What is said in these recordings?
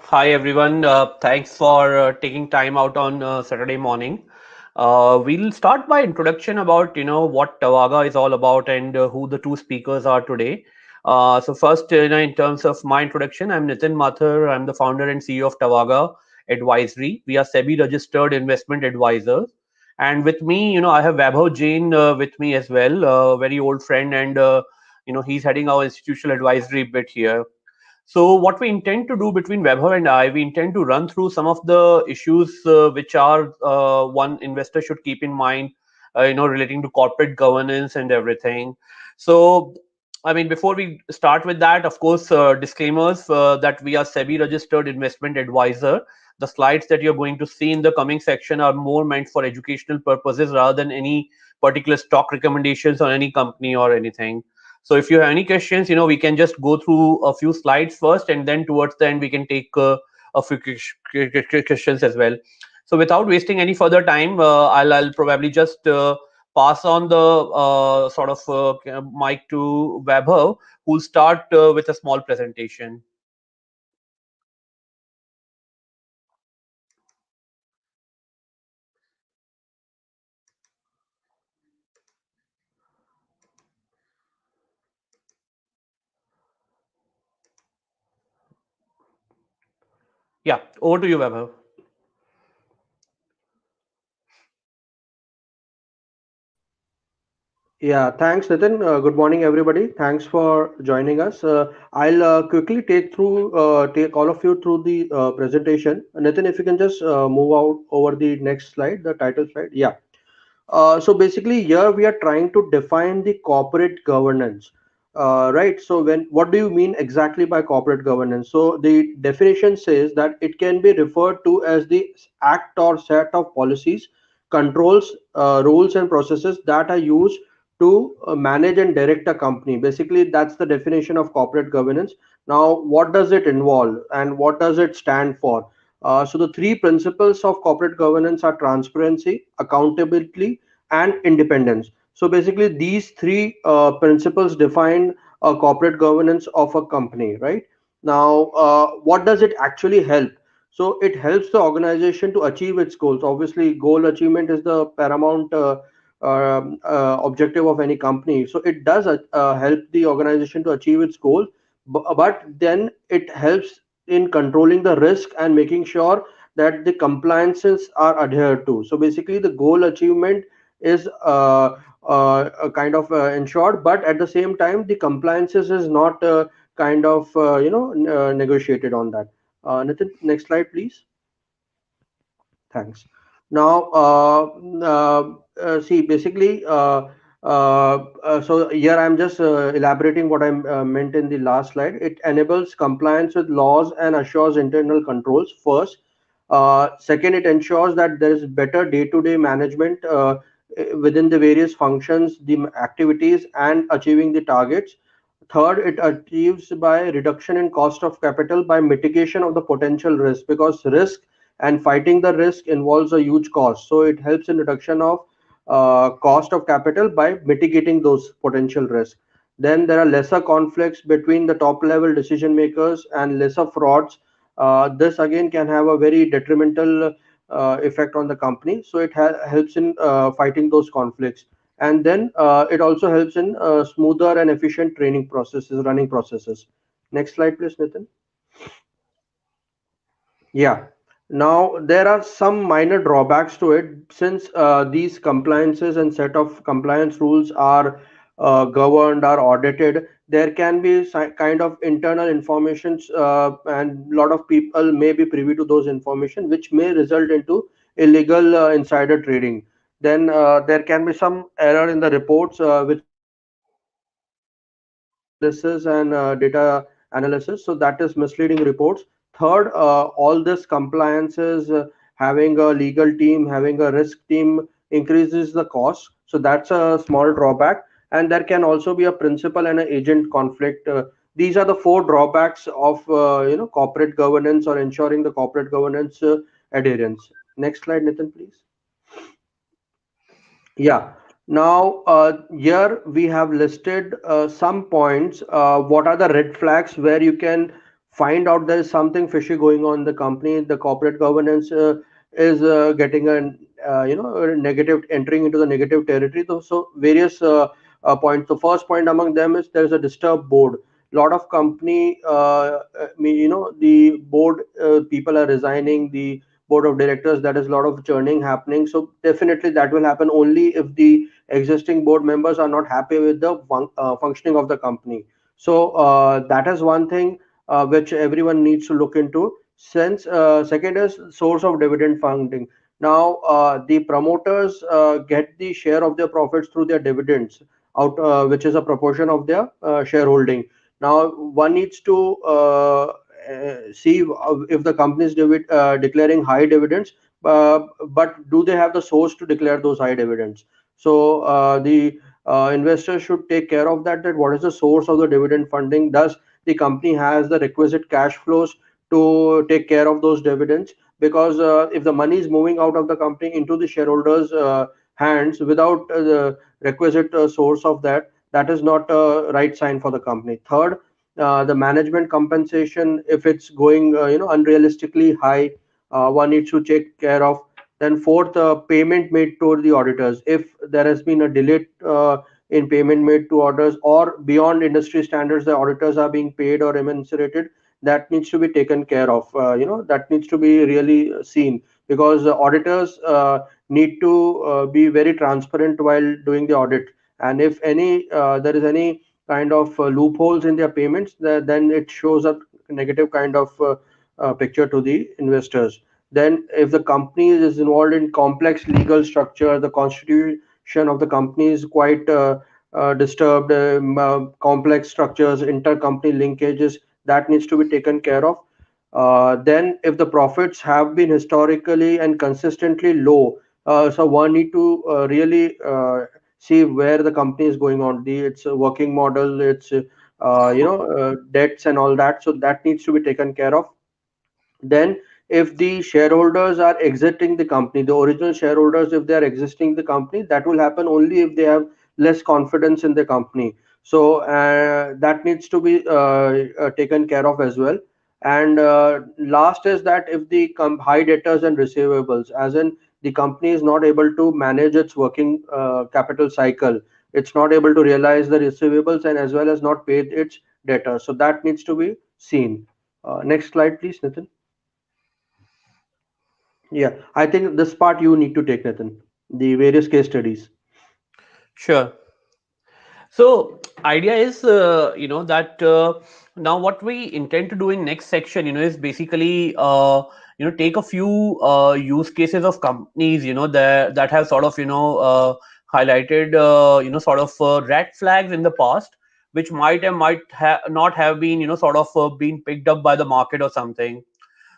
Hi everyone. Thanks for taking time out on Saturday morning. We'll start by introduction about what Tavaga is all about and who the two speakers are today. So first, in terms of my introduction, I'm Nitin Mathur. I'm the founder and CEO of Tavaga Advisory. We are SEBI registered investment advisors. And with me, I have Vaibhav Jain with me as well, a very old friend, and he's heading our institutional advisory bit here. So what we intend to do between Vaibhav and I, we intend to run through some of the issues which are one investor should keep in mind, relating to corporate governance and everything. So, I mean, before we start with that, of course, disclaimers that we are SEBI registered investment advisor. The slides that you're going to see in the coming section are more meant for educational purposes rather than any particular stock recommendations on any company or anything. So if you have any questions, we can just go through a few slides first, and then towards the end we can take a few questions as well. So without wasting any further time, I'll probably just pass on the mic to Vaibhav, who'll start with a small presentation. Yeah, over to you, Vaibhav. Yeah, thanks, Nitin. Good morning, everybody. Thanks for joining us. I'll quickly take all of you through the presentation. Nitin, if you can just move out over the next slide, the title slide. Yeah. So basically, here we are trying to define the corporate governance, right? So what do you mean exactly by corporate governance? So the definition says that it can be referred to as the act or set of policies, controls, rules, and processes that are used to manage and direct a company. Basically, that's the definition of corporate governance. Now, what does it involve and what does it stand for? So the three principles of corporate governance are transparency, accountability, and independence. So basically, these three principles define a corporate governance of a company, right? Now, what does it actually help? So it helps the organization to achieve its goals. Obviously, goal achievement is the paramount objective of any company. So it does help the organization to achieve its goal, but then it helps in controlling the risk and making sure that the compliances are adhered to. So basically, the goal achievement is kind of ensured, but at the same time, the compliances is not kind of negotiated on that. Nitin, next slide, please. Thanks. Now, see, basically, so here I'm just elaborating what I meant in the last slide. It enables compliance with laws and assures internal controls first. Second, it ensures that there is better day-to-day management within the various functions, the activities, and achieving the targets. Third, it achieves by reduction in cost of capital by mitigation of the potential risk, because risk and fighting the risk involves a huge cost. So it helps in reduction of cost of capital by mitigating those potential risks. Then there are lesser conflicts between the top level decision makers and lesser frauds. This again can have a very detrimental effect on the company. So it helps in fighting those conflicts. And then it also helps in smoother and efficient training processes, running processes. Next slide, please, Nitin. Yeah. Now, there are some minor drawbacks to it since these compliances and set of compliance rules are governed, are audited. There can be kind of internal informations, and a lot of people may be privy to those information, which may result into illegal insider trading. Then there can be some error in the reports, which analysis and data analysis. So that is misleading reports. Third, all this compliances, having a legal team, having a risk team increases the cost. So that's a small drawback. And there can also be a principal and an agent conflict. These are the four drawbacks of corporate governance or ensuring the corporate governance adherence. Next slide, Nitin, please. Yeah. Now, here we have listed some points. What are the red flags where you can find out there is something fishy going on in the company, the corporate governance is getting a negative, entering into the negative territory. So various points. The first point among them is there is a disturbed board. Lot of company, the board people are resigning, the board of directors, that is a lot of churning happening. So definitely that will happen only if the existing board members are not happy with the functioning of the company. So that is one thing which everyone needs to look into. Since second is source of dividend funding. Now the promoters get the share of their profits through their dividends out, which is a proportion of their shareholding. Now one needs to see if the company is declaring high dividends, but do they have the source to declare those high dividends? So the investors should take care of that. That what is the source of the dividend funding? Does the company has the requisite cash flows to take care of those dividends? Because if the money is moving out of the company into the shareholders hands without the requisite source of that, that is not a right sign for the company. Third, the management compensation, if it's going unrealistically high, one needs to take care of. Then fourth, payment made to the auditors. If there has been a delay in payment made to auditors, or beyond industry standards, the auditors are being paid or remunerated, that needs to be taken care of. That needs to be really seen, because auditors need to be very transparent while doing the audit. And if any there is any kind of loopholes in their payments, then it shows a negative kind of picture to the investors. Then, if the company is involved in complex legal structure, the constitution of the company is quite disturbed, complex structures, intercompany linkages, that needs to be taken care of. Then, if the profits have been historically and consistently low, so one need to really see where the company is going on, the its working model, its debts and all that. So that needs to be taken care of. Then, if the shareholders are exiting the company, the original shareholders, if they are exiting the company, that will happen only if they have less confidence in the company. So that needs to be taken care of as well. And last is that if the high debtors and receivables, as in the company is not able to manage its working capital cycle, it's not able to realize the receivables and as well as not pay its debtors. So that needs to be seen. Next slide, please, Nitin. Yeah, I think this part you need to take, Nathan. The various case studies. Sure. So idea is, that now what we intend to do in next section, is basically, take a few use cases of companies, that have sort of, highlighted, sort of red flags in the past, which not have been, sort of been picked up by the market or something.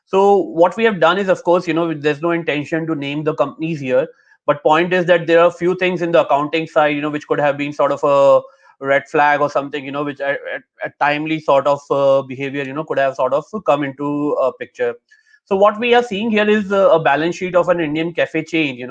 So what we have done is, of course, there's no intention to name the companies here, but point is that there are a few things in the accounting side, which could have been sort of a red flag or something, which at timely sort of behavior, could have sort of come into a picture. So what we are seeing here is a balance sheet of an Indian cafe chain,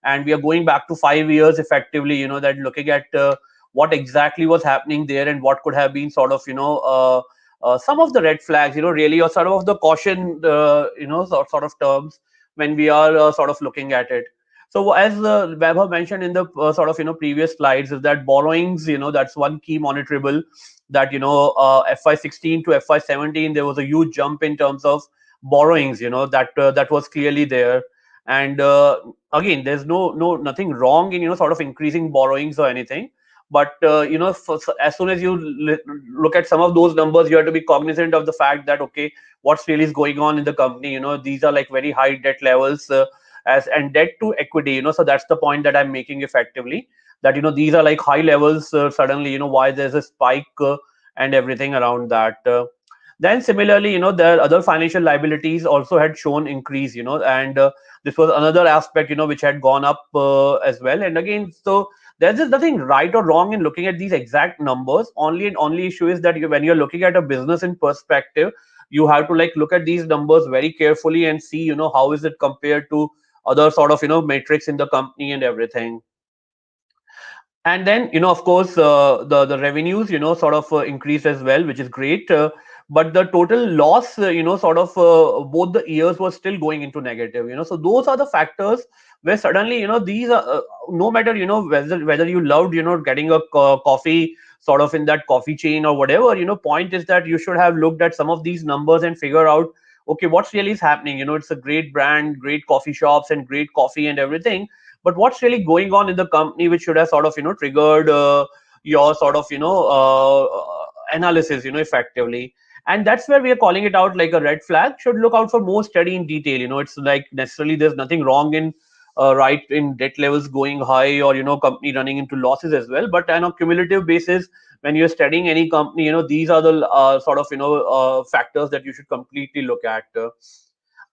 and we are going back to 5 years effectively, that looking at what exactly was happening there and what could have been sort of, some of the red flags, really, or sort of the caution, sort of terms when we are sort of looking at it. So as Vaibhav mentioned in the sort of previous slides, is that borrowings, that's one key monitorable. That FY16 to FY17 there was a huge jump in terms of borrowings. That was clearly there, and again, there's nothing wrong in sort of increasing borrowings or anything, but as soon as you look at some of those numbers, you have to be cognizant of the fact that, okay, what's really is going on in the company. These are like very high debt levels, as and debt to equity. So that's the point that I'm making effectively, that these are like high levels, suddenly, why there's a spike, and everything around that. Then similarly, the other financial liabilities also had shown increase, and this was another aspect, which had gone up as well. And again, so there's just nothing right or wrong in looking at these exact numbers. Only and only issue is that when you're looking at a business in perspective, you have to like look at these numbers very carefully and see, how is it compared to other sort of metrics in the company and everything. And then, of course, the revenues, sort of increased as well, which is great. but the total loss, sort of both the years was still going into negative. So those are the factors where suddenly, these are no matter, whether you loved, getting a coffee sort of in that coffee chain or whatever. Point is that you should have looked at some of these numbers and figure out, okay, what's really is happening. It's a great brand, great coffee shops and great coffee and everything, but what's really going on in the company, which should have sort of triggered your sort of analysis effectively. And that's where we are calling it out like a red flag. Should look out for more study in detail. It's like necessarily there's nothing wrong in right in debt levels going high, or company running into losses as well, but on a cumulative basis, when you're studying any company, these are the sort of factors that you should completely look at.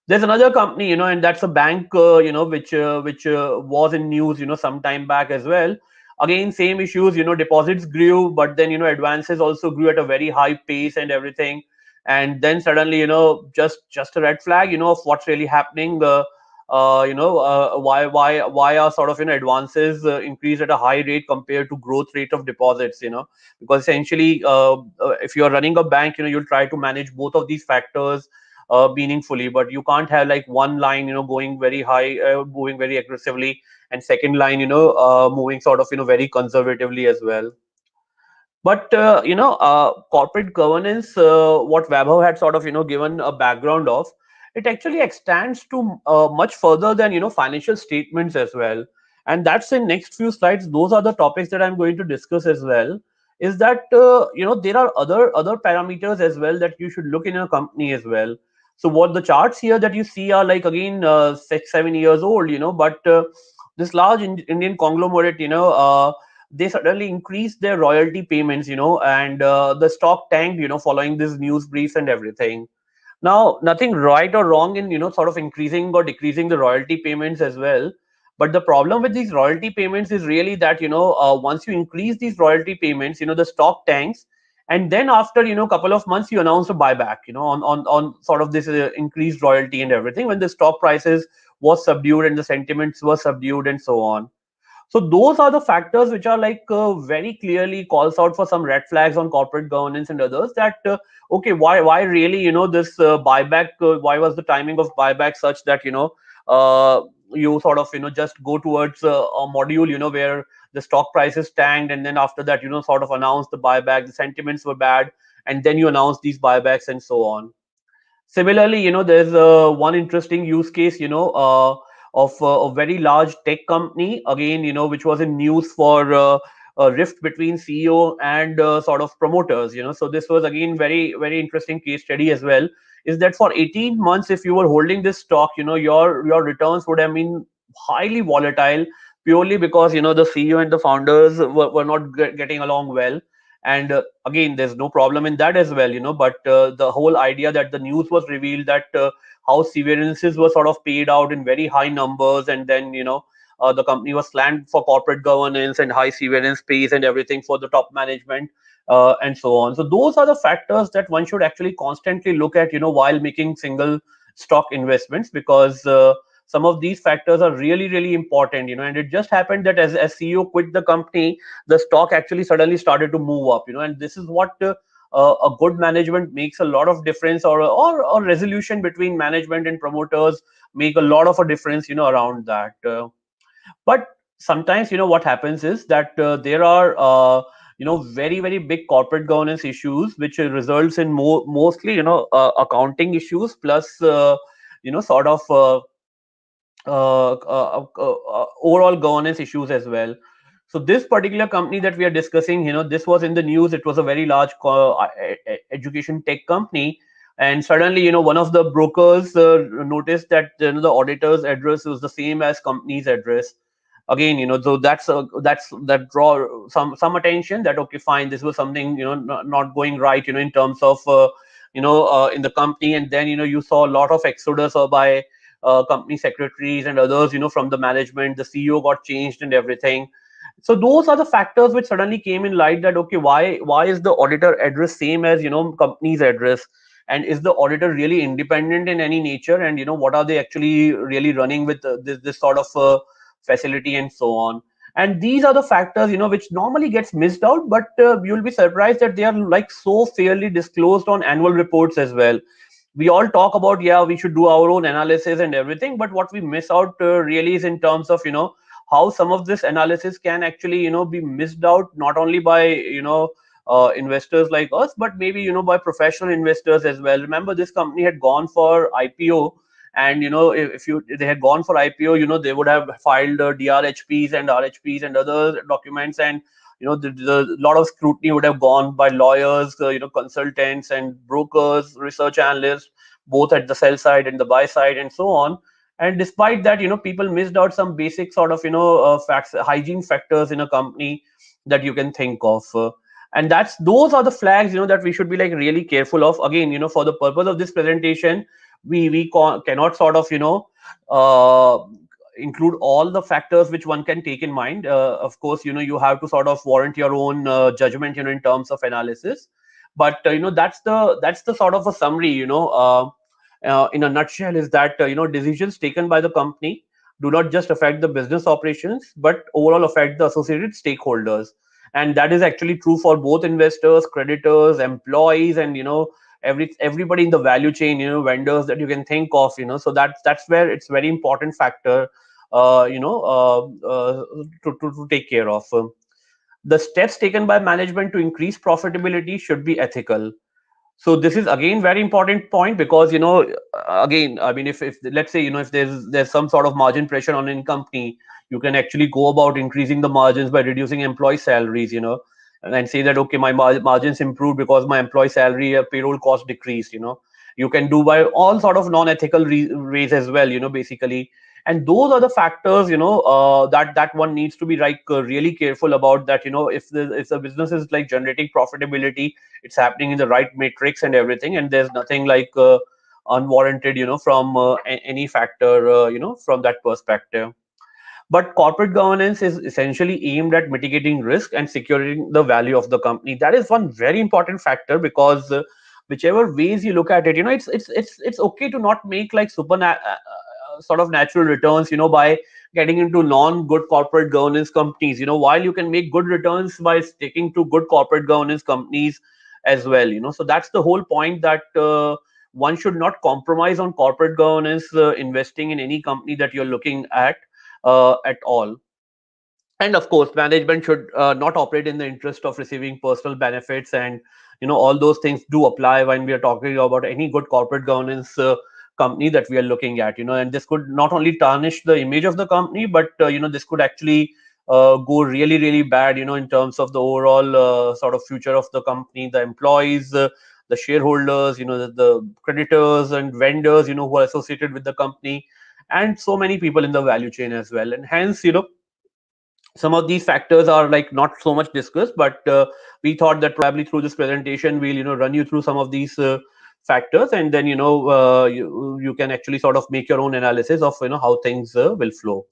There's another company, and that's a bank, which was in news, some time back as well. Again, same issues. Deposits grew, but then advances also grew at a very high pace and everything. And then suddenly, just a red flag, of what's really happening. Why are sort of advances increased at a high rate compared to growth rate of deposits? Because essentially, if you are running a bank, you'll try to manage both of these factors meaningfully, but you can't have like one line going very high, moving very aggressively, and second line moving sort of very conservatively as well. But corporate governance, what Vaibhav had sort of given a background of, it actually extends to much further than financial statements as well. And that's in next few slides. Those are the topics that I'm going to discuss as well. Is that there are other parameters as well that you should look in a company as well. So what the charts here that you see are like again 6 7 years old, but this large Indian conglomerate, they suddenly increased their royalty payments, and the stock tanked, following this news briefs and everything. Now, nothing right or wrong in, sort of increasing or decreasing the royalty payments as well. But the problem with these royalty payments is really that, once you increase these royalty payments, the stock tanks. And then after, couple of months, you announce a buyback, on sort of this increased royalty and everything, when the stock prices was subdued and the sentiments were subdued and so on. So those are the factors which are like very clearly calls out for some red flags on corporate governance and others, that okay, why really this buyback, why was the timing of buyback such that you sort of just go towards a module where the stock prices tanked, and then after that sort of announce the buyback, the sentiments were bad, and then you announce these buybacks and so on. Similarly, there's one interesting use case, of a very large tech company, again, which was in news for a rift between CEO and sort of promoters. So this was again very, very interesting case study as well. Is that for 18 months, if you were holding this stock, your returns would have been highly volatile, purely because the CEO and the founders were not getting along well. And again, there's no problem in that as well, but the whole idea that the news was revealed that how severances were sort of paid out in very high numbers, and then the company was slammed for corporate governance and high severance pays and everything for the top management, and so on. So those are the factors that one should actually constantly look at, while making single stock investments, because some of these factors are really, really important, and it just happened that as CEO quit the company, the stock actually suddenly started to move up, and this is what a good management makes a lot of difference, or resolution between management and promoters make a lot of a difference, around that. But sometimes, what happens is that there are very, very big corporate governance issues, which results in mostly accounting issues, plus sort of overall governance issues as well. So this particular company that we are discussing, this was in the news. It was a very large education tech company, and suddenly, one of the brokers noticed that the auditor's address was the same as company's address. Again, so that draw some attention, that okay, fine, this was something not going right, in terms of in the company. And then you saw a lot of exodus by company secretaries and others, from the management. The CEO got changed and everything. So those are the factors which suddenly came in light, that okay, why is the auditor address same as company's address, and is the auditor really independent in any nature, and what are they actually really running with this sort of facility and so on. And these are the factors, which normally gets missed out, but you'll be surprised that they are like so fairly disclosed on annual reports as well. We all talk about, yeah, we should do our own analysis and everything, but what we miss out really is in terms of, how some of this analysis can actually, be missed out, not only by, investors like us, but maybe, by professional investors as well. Remember, this company had gone for IPO, and if they had gone for IPO, they would have filed DRHPs and RHPs and other documents, and the lot of scrutiny would have gone by lawyers, consultants and brokers, research analysts, both at the sell side and the buy side, and so on. And despite that, people missed out some basic sort of facts, hygiene factors in a company that you can think of. And that's those are the flags, that we should be like really careful of. Again, for the purpose of this presentation, we cannot sort of uh, include all the factors which one can take in mind. Of course, you have to sort of warrant your own judgment, in terms of analysis. But that's the sort of a summary, in a nutshell, is that decisions taken by the company do not just affect the business operations, but overall affect the associated stakeholders. And that is actually true for both investors, creditors, employees, and everybody in the value chain, vendors that you can think of. So that's where it's very important factor, to take care of. The steps taken by management to increase profitability should be ethical. So this is again very important point, because again, I mean, if let's say, if there's some sort of margin pressure on any company, you can actually go about increasing the margins by reducing employee salaries, and then say that, okay, my margins improved because my employee salary, payroll cost decreased. You can do by all sort of non-ethical ways as well, basically. And those are the factors, that one needs to be like really careful about, that if the business is like generating profitability, it's happening in the right matrix and everything, and there's nothing like unwarranted, from any factor, from that perspective. But corporate governance is essentially aimed at mitigating risk and securing the value of the company. That is one very important factor, because whichever ways you look at it, it's okay to not make like sort of natural returns, by getting into non-good corporate governance companies. While you can make good returns by sticking to good corporate governance companies as well. So that's the whole point, that one should not compromise on corporate governance, investing in any company that you're looking at all. And of course, management should not operate in the interest of receiving personal benefits, and all those things do apply when we are talking about any good corporate governance company that we are looking at. And this could not only tarnish the image of the company, but this could actually go really really bad, in terms of the overall sort of future of the company, the employees, the shareholders, the creditors and vendors, who are associated with the company, and so many people in the value chain as well. And hence, some of these factors are like not so much discussed, but we thought that probably through this presentation we'll run you through some of these factors, and then you can actually sort of make your own analysis of how things will flow.